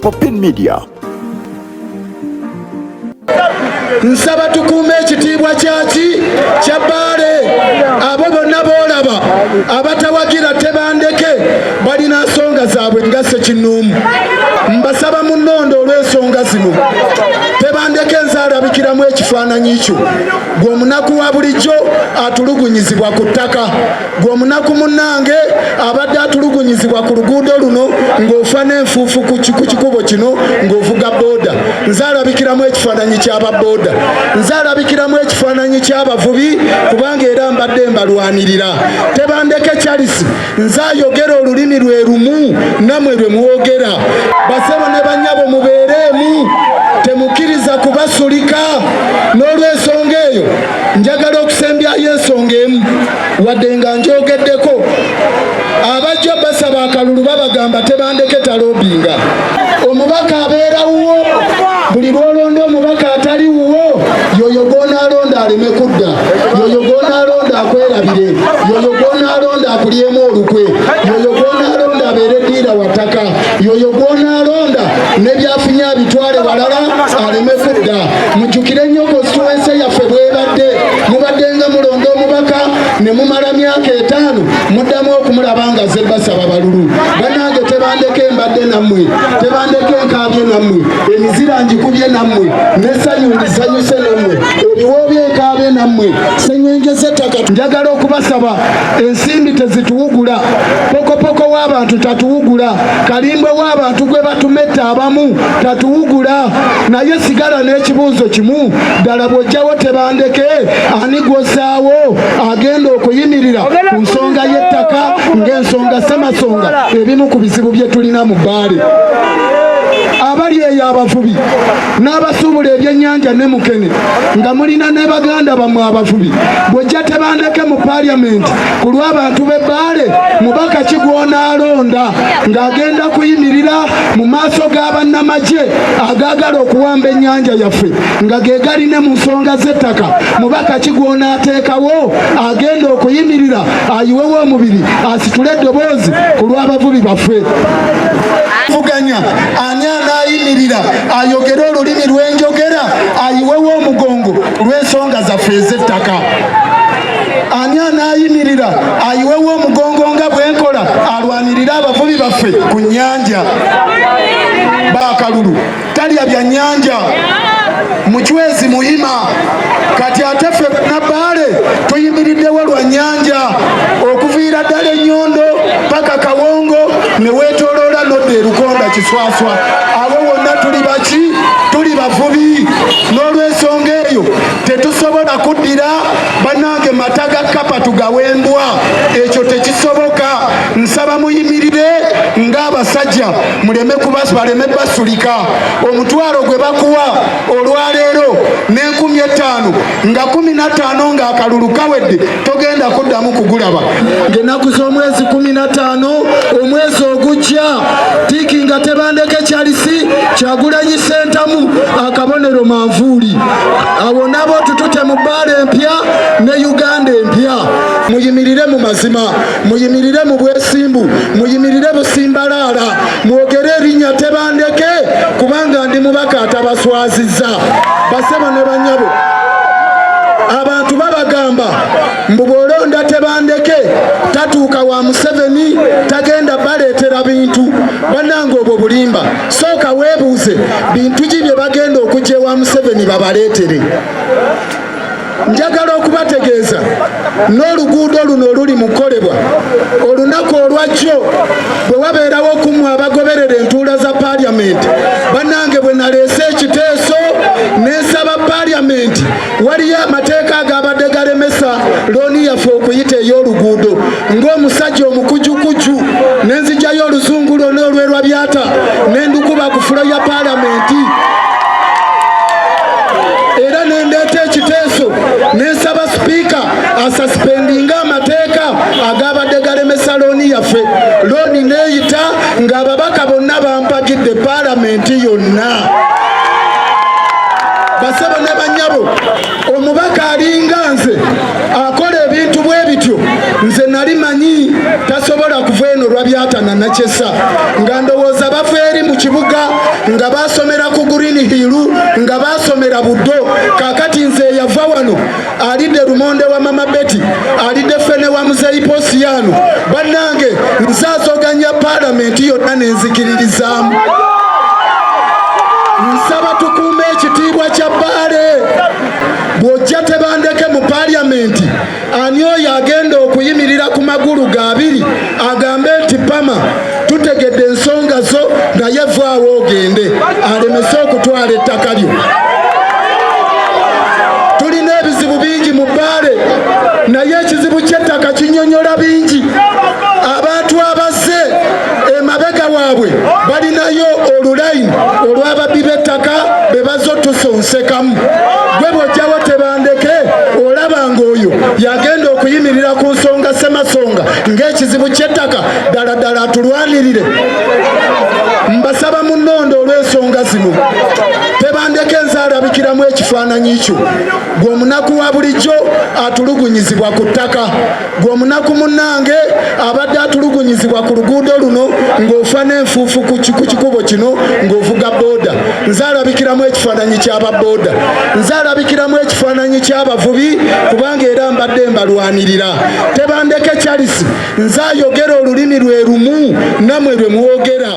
Popin Media. Nsaba tukuume ekitiibwa kya Bbaale. Abo bonna boolaba abatawagira Tebandeke balina nsonga zaabwe nga Ssekinnoomu. Mbasaba munnondo olw'ensonga zino. Tebandeke nze alabikiramu ekifaananyi kyo. Gwe omunaku wa bulijjo atulugunyizibwa ku ttaka. Gwe omunaku munnange abadde atulugunyizibwa ku luguudo luno ng'ofa n'enfuufu ku kikubo kino ng'ovuga booda. Nze alabikiramu ekifaananyi ky'aba booda. Nze alabikiramu ekifaananyi ky'abavubi kubanga era mbadde mbalwanirira. Tebandeke Charles nze ayogera olulimi lwe lumu nammwe lwe mwogera. Basebo ne bannyabo mubeereemu, temukkiriza kubasulika. N'olw'ensonga eyo njagala okusembyayo ensonga emu wadde nga njogeddeko. Abajja basaba akalulu babagamba Tebandeke talobinga. Omubaka abeera wuwo, buli lw'olonda omubaka atali wuwo yoyo gw'onaalonda aleme kudda, yoyo gw'onaalonda akwerabire, yoyo gw'onaalonda akulyemu olukwe, yoyo gw'onaalonda abeere ddiira wataka, yoyo gw'onaalonda n'ebyafunye abitwale walala aleme kudda. Mujjukire nnyo konstituensi yaffe bw'ebadde, mubaddenga mulonda omubaka ne mumala myaka 5 muddamu okumulaba nga ze basaba balulu. Bannange Tebandeke mbadde nammwe, Tebandeke nkaabye nammwe, emizira ngikubye nammwe, n'essanyu ndisanyuse nammwe, ebiwoobye nkaabye nammwe, ssenyengeze ettaka. Njagala okubasaba ensimbi tezituwugula, pokopoko w'abantu tatuwugula, kalimbwe w'abantu gwe batumetta abamu tatuwugula. Naye sigala n'ekibuuzo kimu, ddala bw'ojjawo Tebandeke ani gw'ossaawo agenda okuyimirira ku nsonga y'ettaka ng'ensonga Ssemasonga ebimu ku bizibu bye tulina mu Bbaale. Abali eyo abavubi n'abasuubula ebyennyanja ne Mukene nga mulina ne baganda bammwe abavubi, bw'ojja Tebandeke mu Paalamenti ku lw'abantu b'e Bbaale, mubaka ki gw'onaalonda ng'agenda kuyimirira mu maaso g'abannamagye agaagala okuwamba ennyanja yaffe nga ge gali ne mu nsonga z'ettaka? Mubaka ki gw'onaateekawo agenda okuyimirira ayiwewo omubiri asitule eddoboozi ku lw'abavubi baffe? Vuganya ani anaayimirira ayogere olulimi lw'enjogera ayiwewo omugongo lw'ensonga zaffe ez'ettaka? Ani anaayimirira ayiwewo omugongo nga bwenkola alwanirira abavubi baffe ku nnyanja? Bakalulu talya bya nnyanja, muchwezi muhima. Kati ate ffe Nabbaale tuyimiriddewo lwa nnyanja okuviira ddala Ennyondo paka Kawongo ne weetooloola n'odda e Lukonda Kiswaswa. Abo wonna tuli baki? Tuli bavubi. N'olw'ensonga eyo tetusobola kuddira bannange mata ga Kapa tugawembwa, ekyo tekisoboka. Nsaba muyimirire ng'abasajja muleme basulika. Omutwalo gwe bakuwa olwaleero n'5000 nga 15 ng'akalulu kawedde togenda kuddamu kugulaba. Ng'ennaku z'omwezi 15 omwezi ogujja tiikinga Tebandeke Charles Kyagulanyi Ssentamu akabonero manvuuli. Awo nabo tutute mu Bbaale empya ne Uganda empya. Muyimirire mu mazima, muyimirire mu bwesimbu, muyimirire busimbalaala, mwogere erinnya Tebandeke kubanga ndi mubaka atabaswazizza. Basebo ne bannyabo, abantu babagamba mbu bw'olonda Tebandeke tatuuka wa Museveni tagenda baleetera bintu. Bannange obwo bulimba. Sooka weebuuze bintu ki bye bagenda okujja ewa Museveni babaleetere. Njagala okubategeeza n'oluguudo luno oluli mu kukolebwa olunaku olwajjo bwe wabeerawo okumu abagoberera entuula za Paalamenti. Bannange bwe naleese ekiteeso n'ensaba Paalamenti, waliyo amateeka agabadde galemesa looni yaffe okuyita ey'oluguudo ng'omusajja omukujukuju n'enzijjayo oluzungu lwonna olwerwa byata n'endukuba ku fulo ya Paalamenti. Era nendeeta ekiteeso n'ensaba sipiika asuspendinga amateeka agabadde galemesa looni yaffe. Looni neeyita ng'ababaka bonna bampagidde Paalamenti yonna. Basebo ne bannyabo, omubaka alinga nze akola ebintu bwe bityo nze nali manyi tasobola kuva eno Wabyatana na Kyessa nga ndowooza bava eri mu kibuga nga basomera ku Green Hill nga basomera Buddo. Kaakati nze yava wano alidde Lumonde wa Mama Betty alidde Fene wa Muzeyi Posiyano bannange nsaazoganya Paalamenti yonna nenzikiririzaamu. Nsaba tukuume ekitiibwa kya Bbaale. Bw'ojja Tebandeke mu Paalamenti ani oyo agenda okuyimirira ku magulu g'abiri agambe nti Pama tutegedde ensonga zo naye vaawo ogende alemese okutwala ettaka lyo. Tulina ebizibu bingi mu Bbaale naye ekizibu ky'ettaka kinyonyola bingi. Abantu abazze emabega waabwe balinayo olulayini olw'ababbi b'ettaka be bazo tusonsekamu. Gwe bw'ojjawo Tebandeke olaba ng'oyo yagenda okuyimirira ku nsonga Ssemasonga ng'ekizibu ky'ettaka ddala ddala atulwanirire. Mbasaba mu nnondo olw'ensonga zino Tebandeke nze alabikiramu ekifaananyi kyo. Gwe omunaku wa bulijjo atulugunyizibwa ku ttaka. Gwe omunaku munnange abadde atulugunyizibwa ku luguudo luno ng'ofa n'enfuufu ku kikubo kino ng'ovuga booda. Nze alabikiramu ekifaananyi ky'aba booda. Nze alabikiramu ekifaananyi ky'abavubi kubanga era mbadde mbalwanirira. Tebandeke Charles nze ayogera olulimi lwe lumu nammwe lwe mwogera.